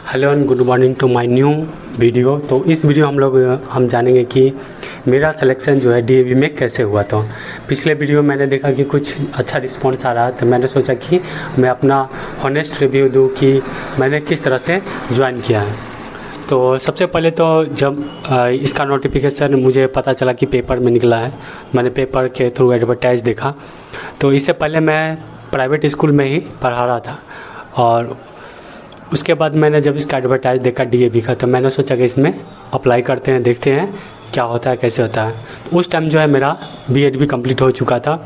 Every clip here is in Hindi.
Hello and good morning to my new video. तो इस वीडियो हम जानेंगे कि मेरा सिलेक्शन जो है डीएवी में कैसे हुआ। तो पिछले वीडियो मैंने देखा कि कुछ अच्छा रिस्पॉन्स आ रहा है, तो मैंने सोचा कि मैं अपना हॉनेस्ट रिव्यू दूँ कि मैंने किस तरह से ज्वाइन किया है। तो सबसे पहले तो जब इसका नोटिफिकेशन मुझे पता चला कि पेपर में निकला है, मैंने पेपर के थ्रू एडवर्टाइज देखा। तो इससे पहले मैं प्राइवेट स्कूल में ही पढ़ा रहा था और उसके बाद मैंने जब इसका एडवर्टाइज देखा डीएवी का, तो मैंने सोचा कि इसमें अप्लाई करते हैं, देखते हैं क्या होता है, कैसे होता है। तो उस टाइम जो है मेरा बीएड भी कंप्लीट हो चुका था,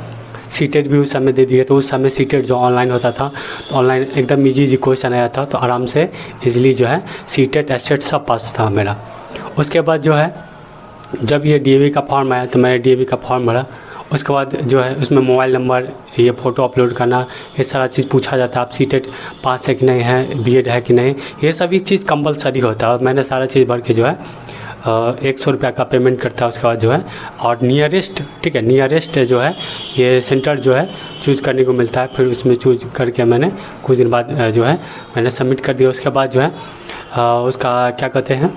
सीटेट भी उस समय दे दिए। तो उस समय सीटेट जो ऑनलाइन होता था, तो ऑनलाइन एकदम इजी क्वेश्चन आया था, तो आराम से इजीली जो है सीटेट एस्टेट सब पास था मेरा। उसके बाद जो है जब ये डीएवी का फॉर्म आया, तो मैंने डीएवी का फॉर्म भरा। उसके बाद जो है उसमें मोबाइल नंबर, ये फ़ोटो अपलोड करना, ये सारा चीज़ पूछा जाता है, आप सीटेट पास है कि नहीं है, बीएड है कि नहीं, ये सभी चीज़ कंपलसरी होता है। और मैंने सारा चीज़ भर के जो है 100 रुपये का पेमेंट करता है। उसके बाद जो है और नियरेस्ट, ठीक है, नियरेस्ट जो है ये सेंटर जो है चूज़ करने को मिलता है। फिर उसमें चूज़ करके मैंने कुछ दिन बाद जो है मैंने सबमिट कर दिया। उसके बाद जो है उसका क्या कहते हैं,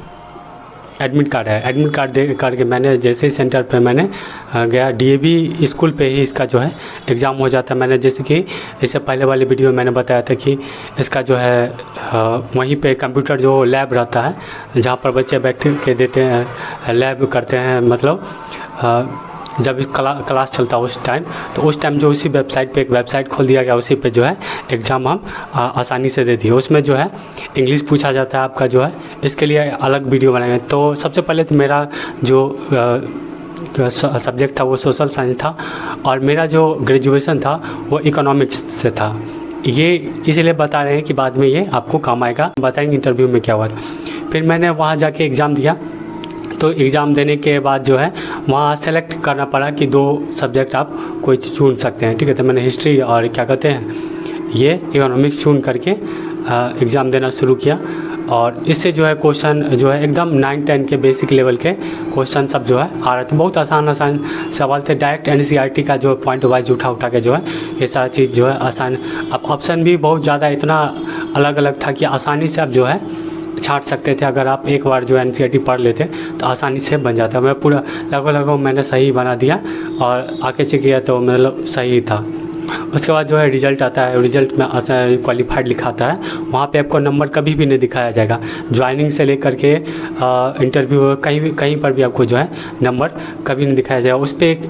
एडमिट कार्ड है, एडमिट कार्ड दे करके मैंने जैसे ही सेंटर पे मैंने गया, डीएवी स्कूल पे ही इसका जो है एग्ज़ाम हो जाता है। मैंने जैसे कि इससे पहले वाले वीडियो में मैंने बताया था कि इसका जो है वहीं पे कंप्यूटर जो लैब रहता है, जहाँ पर बच्चे बैठ के देते हैं, लैब करते हैं, मतलब जब क्लास चलता है उस टाइम, तो उस टाइम जो उसी वेबसाइट पे एक वेबसाइट खोल दिया गया, उसी पे जो है एग्ज़ाम हम आसानी से दे दिए। उसमें जो है इंग्लिश पूछा जाता है आपका जो है, इसके लिए अलग वीडियो बनाएंगे। तो सबसे पहले तो मेरा जो सब्जेक्ट था वो सोशल साइंस था, और मेरा जो ग्रेजुएशन था वो इकोनॉमिक्स से था। ये इसलिए बता रहे हैं कि बाद में ये आपको काम आएगा, बताएंगे इंटरव्यू में क्या हुआ था। फिर मैंने वहाँ जाके एग्ज़ाम दिया। तो एग्ज़ाम देने के बाद जो है वहाँ सेलेक्ट करना पड़ा कि 2 सब्जेक्ट आप कोई चुन सकते हैं, ठीक है। तो मैंने हिस्ट्री और क्या कहते हैं ये इकोनॉमिक्स चुन करके एग्ज़ाम देना शुरू किया। और इससे जो है क्वेश्चन जो है एकदम 9-10 के बेसिक लेवल के क्वेश्चन सब जो है आ रहे थे। बहुत आसान सवाल थे, डायरेक्ट एनसीईआरटी का जो पॉइंट वाइज उठा के जो है ये सारा चीज़ जो है आसान। अब ऑप्शन भी बहुत ज़्यादा इतना अलग अलग था कि आसानी से आप जो है छांट सकते थे। अगर आप एक बार जो एनसीईआरटी पढ़ लेते तो आसानी से बन जाता। मैं पूरा लगभग मैंने सही बना दिया और आके चेक किया तो मतलब सही था। उसके बाद जो है रिज़ल्ट आता है, रिज़ल्ट में क्वालिफाइड लिखाता है, वहाँ पे आपको नंबर कभी भी नहीं दिखाया जाएगा। ज्वाइनिंग से लेकर के इंटरव्यू कहीं पर भी आपको जो है नंबर कभी नहीं दिखाया जाएगा। उस पर एक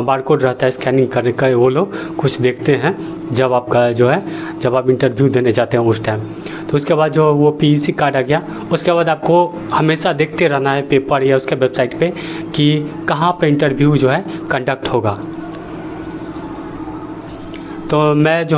बारकोड रहता है, स्कैनिंग करने का, वो लोग कुछ देखते हैं जब आपका जो है जब आप इंटरव्यू देने जाते हैं उस टाइम। तो उसके बाद जो वो पीईसी कार्ड आ गया। उसके बाद आपको हमेशा देखते रहना है पेपर या उसके वेबसाइट पे कि कहाँ पे इंटरव्यू जो है कंडक्ट होगा। तो मैं जो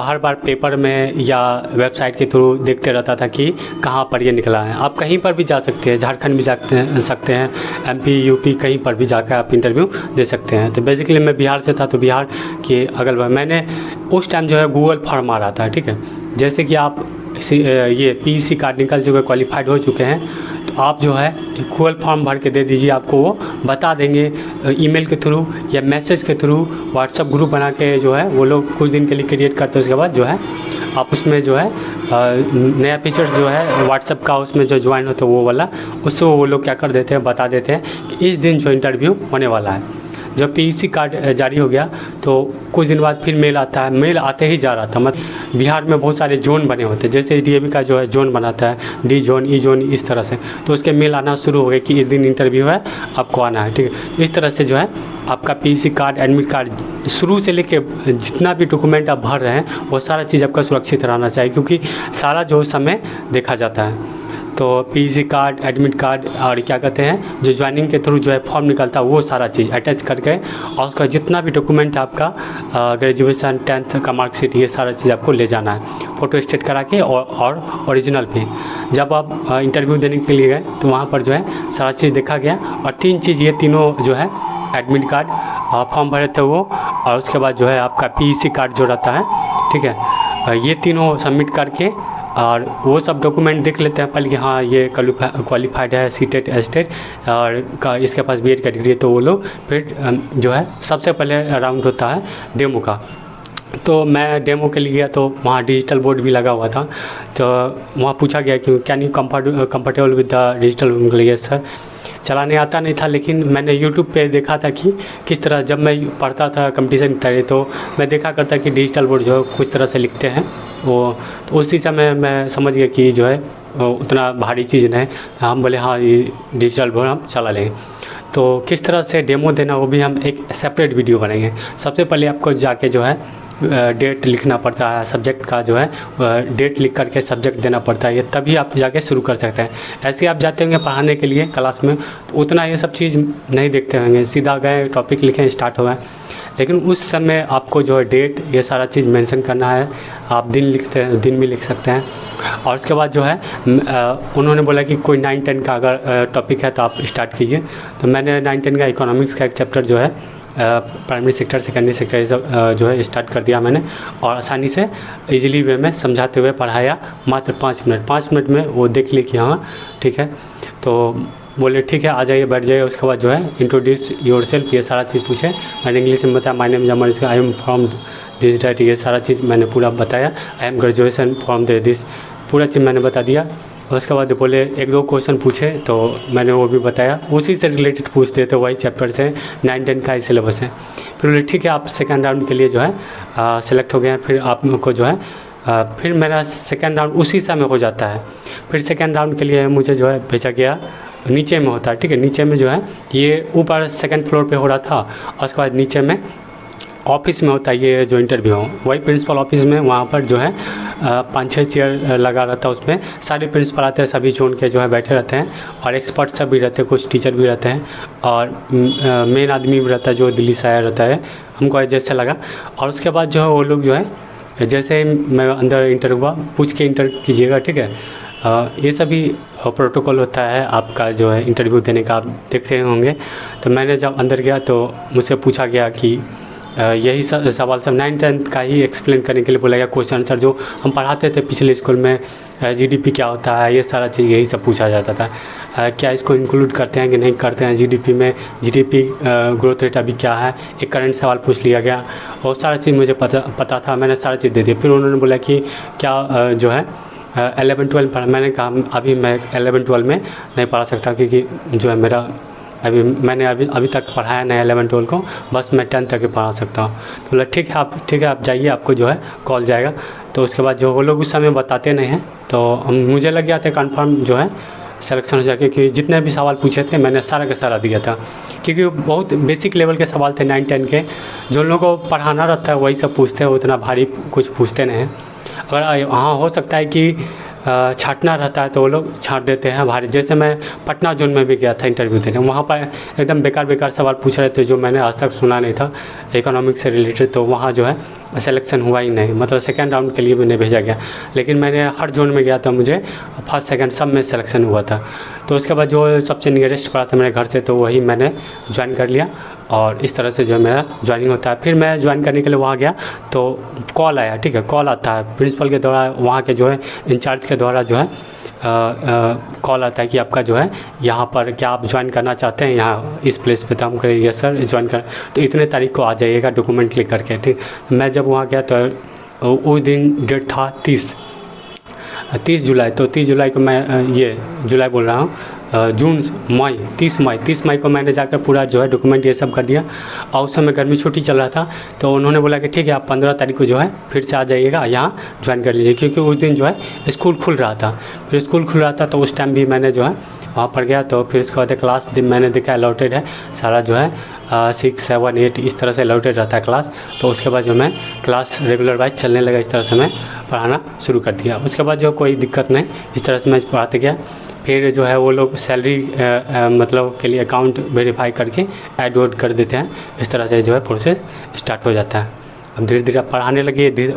हर बार पेपर में या वेबसाइट के थ्रू देखते रहता था कि कहाँ पर ये निकला है। आप कहीं पर भी जा सकते हैं, झारखंड भी सकते हैं, एमपी यूपी कहीं पर भी जाकर आप इंटरव्यू दे सकते हैं। तो बेसिकली मैं बिहार से था, तो बिहार के अगल बगल मैंने उस टाइम जो है गूगल फॉर्म आ रहा था, ठीक है। जैसे कि आप ये पीईसी कार्ड निकल चुके, क्वालिफाइड हो चुके हैं, तो आप जो है गूगल फॉर्म भर के दे दीजिए, आपको वो बता देंगे ईमेल के थ्रू या मैसेज के थ्रू। व्हाट्सएप ग्रुप बना के जो है वो लोग कुछ दिन के लिए क्रिएट करते हैं। उसके बाद जो है आप उसमें जो है नया फीचर्स जो है व्हाट्सएप का, उसमें जो ज्वाइन होता है वो वाला, उससे वो लोग क्या कर देते हैं, बता देते हैं कि इस दिन जो इंटरव्यू होने वाला है। जब पीईसी कार्ड जारी हो गया तो कुछ दिन बाद फिर मेल आता है, मेल आते ही जा रहा था। मतलब बिहार में बहुत सारे जोन बने होते हैं, जैसे डीएवी का जो है जोन बनाता है, डी जोन, ई जोन, इस तरह से। तो उसके मेल आना शुरू हो गए कि इस दिन इंटरव्यू है, आपको आना है, ठीक है। तो इस तरह से जो है आपका पीईसी कार्ड, एडमिट कार्ड शुरू से लेके जितना भी डॉक्यूमेंट आप भर रहे हैं वो सारा चीज़ आपका सुरक्षित रहना चाहिए, क्योंकि सारा जो समय देखा जाता है। तो पीईसी कार्ड, एडमिट कार्ड और क्या कहते हैं जो ज्वाइनिंग के थ्रू जो है फॉर्म निकलता है, वो सारा चीज़ अटैच करके, और उसका जितना भी डॉक्यूमेंट है आपका ग्रेजुएशन 10th का मार्कशीट, ये सारा चीज़ आपको ले जाना है फ़ोटो स्टेट करा के और ओरिजिनल भी। जब आप इंटरव्यू देने के लिए गए तो वहाँ पर जो है सारा चीज़ देखा गया, और 3 चीज़, ये तीनों जो है एडमिट कार्ड, फॉर्म भरे थे वो, और उसके बाद जो है आपका पीईसी कार्ड जो रहता है, ठीक है, ये तीनों सबमिट करके और वो सब डॉक्यूमेंट देख लेते हैं पहले कि हाँ ये क्वालिफाइड है, सीटेट एस्टेट और इसके पास बीएड का डिग्री है। तो वो लोग फिर जो है सबसे पहले राउंड होता है डेमो का। तो मैं डेमो के लिए गया तो वहाँ डिजिटल बोर्ड भी लगा हुआ था। तो वहाँ पूछा गया कि can you comfortable with the digital board. Yes sir. चलाने आता नहीं था, लेकिन मैंने यूट्यूब पे देखा था कि किस तरह जब मैं पढ़ता था कंपटीशन की तैयारी, तो मैं देखा करता कि डिजिटल बोर्ड जो है कुछ तरह से लिखते हैं वो। तो उसी समय मैं समझ गया कि जो है उतना भारी चीज़ नहीं। हम बोले हाँ ये डिजिटल बोर्ड हम चला लेंगे। तो किस तरह से डेमो देना वो भी हम एक सेपरेट वीडियो बनाएंगे। सबसे पहले आपको जाके जो है डेट लिखना पड़ता है, सब्जेक्ट का जो है डेट लिख करके सब्जेक्ट देना पड़ता है, ये तभी आप जाके शुरू कर सकते हैं। ऐसे आप जाते होंगे पढ़ाने के लिए क्लास में तो उतना ये सब चीज़ नहीं देखते होंगे, सीधा गए टॉपिक लिखें स्टार्ट हो गए। लेकिन उस समय आपको जो है डेट ये सारा चीज़ मेंशन करना है। आप दिन लिखते हैं, दिन भी लिख सकते हैं। और उसके बाद जो है उन्होंने बोला कि कोई 9-10 का अगर टॉपिक है तो आप स्टार्ट कीजिए। तो मैंने 9-10 का इकोनॉमिक्स का एक चैप्टर जो है प्राइमरी सेक्टर, सेकेंडरी सेक्टर ये सब जो है स्टार्ट कर दिया मैंने, और आसानी से इजीली वे में समझाते हुए पढ़ाया। मात्र 5 मिनट में वो देख ली कि हाँ ठीक है। तो बोले ठीक है आ जाइए बैठ जाइए। उसके बाद जो है इंट्रोड्यूस योर सेल्फ ये सारा चीज़ पूछे। मैंने इंग्लिश में बताया my name is Amar, I am from this date, ये सारा चीज़ मैंने पूरा बताया। I am graduation from this, पूरा चीज़ मैंने बता दिया। उसके बाद बोले 1-2 क्वेश्चन पूछे तो मैंने वो भी बताया, उसी से रिलेटेड पूछते थे, वही चैप्टर से 9-10 का ही सिलेबस है। फिर बोले ठीक है आप सेकेंड राउंड के लिए जो है सेलेक्ट हो गए हैं। फिर आपको जो है फिर मेरा सेकेंड राउंड उसी समय हो जाता है। फिर सेकेंड राउंड के लिए मुझे जो है भेजा गया, नीचे में होता है ठीक है। नीचे में जो है ये ऊपर सेकेंड फ्लोर पे हो रहा था, और उसके बाद नीचे में ऑफिस में होता है ये जो इंटरव्यू हो, वही प्रिंसिपल ऑफिस में। वहाँ पर जो है 5-6 चेयर लगा रहता है, उसमें सारे प्रिंसिपल आते हैं, सभी जोन के जो है बैठे रहते हैं, और एक्सपर्ट सब भी रहते हैं, कुछ टीचर भी रहते हैं, और मेन आदमी भी रहता है जो दिल्ली से आया रहता है, हमको जैसे लगा। और उसके बाद जो है वो लोग जो है जैसे मैं अंदर इंटर हुआ, पूछ के इंटर कीजिएगा ठीक है। ये सभी प्रोटोकॉल होता है आपका जो है इंटरव्यू देने का, आप देखते होंगे। तो मैंने जब अंदर गया तो मुझसे पूछा गया कि यही सवाल सब 9-10 का ही एक्सप्लेन करने के लिए बोला गया, क्वेश्चन आंसर जो हम पढ़ाते थे पिछले स्कूल में, जीडीपी क्या होता है ये सारा चीज़ यही सब पूछा जाता था। क्या इसको इंक्लूड करते हैं कि नहीं करते हैं जीडीपी में, जीडीपी ग्रोथ रेट अभी क्या है, एक करंट सवाल पूछ लिया गया, और सारा चीज़ मुझे पता था, मैंने सारा चीज़ दे दी। फिर उन्होंने बोला कि क्या जो है 11-12 पढ़ा। मैंने कहा अभी मैं 11-12 में नहीं पढ़ा सकता, क्योंकि जो है मेरा मैंने अभी तक पढ़ाया नहीं 11-12 को, बस मैं 10 तक ही पढ़ा सकता हूँ। तो बोला ठीक है आप जाइए, आपको जो है कॉल जाएगा। तो उसके बाद जो वो लोग उस समय बताते नहीं हैं, तो मुझे लग गया था कन्फर्म जो है सिलेक्शन हो जाए, क्योंकि जितने भी सवाल पूछे थे मैंने सारा का सारा दिया था, क्योंकि बहुत बेसिक लेवल के सवाल थे 9-10 के, जो लोगों को पढ़ाना रहता है वही सब पूछते हैं, उतना भारी कुछ पूछते नहीं हैं। अगर हाँ हो सकता है कि छांटना रहता है तो वो लोग छांट देते हैं भारी। जैसे मैं पटना जोन में भी गया था इंटरव्यू देने, वहाँ पर एकदम बेकार सवाल पूछ रहे थे जो मैंने आज तक सुना नहीं था इकोनॉमिक्स से रिलेटेड, तो वहाँ जो है सिलेक्शन हुआ ही नहीं, मतलब सेकंड राउंड के लिए भी नहीं भेजा गया। लेकिन मैंने हर जोन में गया था, मुझे फर्स्ट सेकंड सब में सिलेक्शन हुआ था। तो उसके बाद जो सबसे नियरेस्ट पड़ा था मेरे घर से, तो वही मैंने ज्वाइन कर लिया, और इस तरह से जो है मेरा ज्वाइनिंग होता है। फिर मैं ज्वाइन करने के लिए वहाँ गया तो कॉल आया, ठीक है, कॉल आता है प्रिंसिपल के द्वारा, वहाँ के जो है इंचार्ज के द्वारा जो है कॉल आता है कि आपका जो है यहाँ पर क्या आप ज्वाइन करना चाहते हैं यहाँ इस प्लेस पे। तो हम कहें यस सर ज्वाइन कर, तो इतने तारीख को आ जाइएगा डॉक्यूमेंट लिख करके, ठीक। मैं जब वहाँ गया तो उस दिन डेट था 30 जुलाई। तो 30 जुलाई को मैं ये जुलाई बोल रहा हूँ, जून मई 30 मई को मैंने जाकर पूरा जो है डॉक्यूमेंट ये सब कर दिया। और उस समय गर्मी छुट्टी चल रहा था, तो उन्होंने बोला कि ठीक है आप 15 तारीख को जो है फिर से आ जाइएगा, यहाँ ज्वाइन कर लीजिए, क्योंकि उस दिन जो है स्कूल खुल रहा था। फिर स्कूल खुल रहा था तो उस टाइम भी मैंने जो है वहाँ पर गया। तो फिर उसके बाद क्लास मैंने देखा अलॉटेड है सारा जो है 6, 7, 8 इस तरह से अलॉटेड रहता है क्लास। तो उसके बाद जो मैं क्लास रेगुलर वाइज चलने लगा, इस तरह से मैं पढ़ाना शुरू कर दिया। उसके बाद जो कोई दिक्कत नहीं, इस तरह से मैं पढ़ाते गया। फिर जो है वो लोग सैलरी मतलब के लिए अकाउंट वेरीफाई करके ऐड वोड कर देते हैं, इस तरह से जो है प्रोसेस स्टार्ट हो जाता है। अब धीरे धीरे पढ़ाने लगे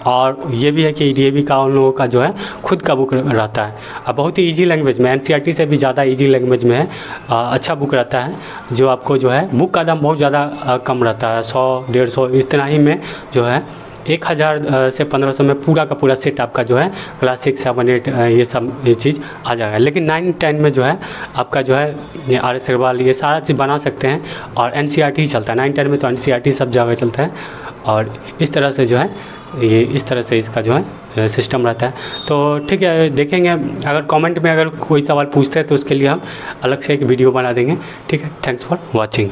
और ये भी है कि डीएवी का उन लोगों का जो है खुद का बुक रहता है, अब बहुत ही इजी लैंग्वेज में, एनसीईआरटी से भी ज़्यादा इजी लैंग्वेज में है, अच्छा बुक रहता है, जो आपको जो है बुक का दाम बहुत ज़्यादा कम रहता है, 100-150 इतना ही में जो है 1000 से 1500 में पूरा का पूरा सेट आपका जो है क्लास 6, 7, 8 ये सब ये चीज़ आ जाएगा। लेकिन 9, 10 में जो है आपका जो है आर.एस. अग्रवाल ये सारा चीज़ बना सकते हैं, और एनसीईआरटी ही चलता है 9, 10 में, तो एनसीईआरटी सब जगह चलता है। और इस तरह से जो है ये इस तरह से इसका जो है सिस्टम रहता है। तो ठीक है, देखेंगे। अगर कमेंट में अगर कोई सवाल पूछते हैं तो उसके लिए हम अलग से एक वीडियो बना देंगे। ठीक है, थैंक्स फॉर वॉचिंग।